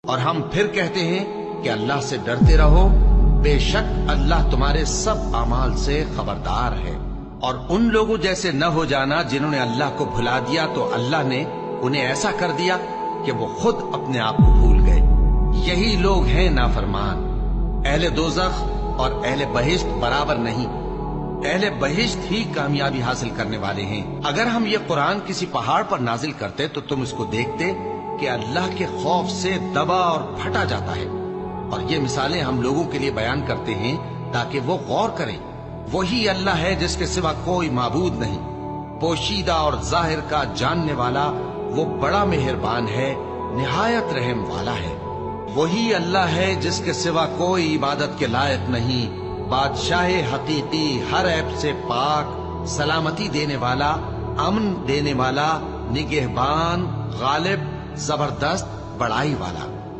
اور ہم پھر کہتے ہیں کہ اللہ سے ڈرتے رہو، بے شک اللہ تمہارے سب اعمال سے خبردار ہے۔ اور ان لوگوں جیسے نہ ہو جانا جنہوں نے اللہ کو بھلا دیا تو اللہ نے انہیں ایسا کر دیا کہ وہ خود اپنے آپ کو بھول گئے۔ یہی لوگ ہیں نافرمان۔ اہل دوزخ اور اہل بہشت برابر نہیں، اہل بہشت ہی کامیابی حاصل کرنے والے ہیں۔ اگر ہم یہ قرآن کسی پہاڑ پر نازل کرتے تو تم اس کو دیکھتے کہ اللہ کے خوف سے دبا اور پھٹا جاتا ہے۔ اور یہ مثالیں ہم لوگوں کے لیے بیان کرتے ہیں تاکہ وہ غور کریں۔ وہی اللہ ہے جس کے سوا کوئی معبود نہیں، پوشیدہ اور ظاہر کا جاننے والا، وہ بڑا مہربان ہے، نہایت رحم والا ہے۔ وہی اللہ ہے جس کے سوا کوئی عبادت کے لائق نہیں، بادشاہ حقیقی، ہر عیب سے پاک، سلامتی دینے والا، امن دینے والا، نگہبان، غالب، زبردست، بڑائی والا۔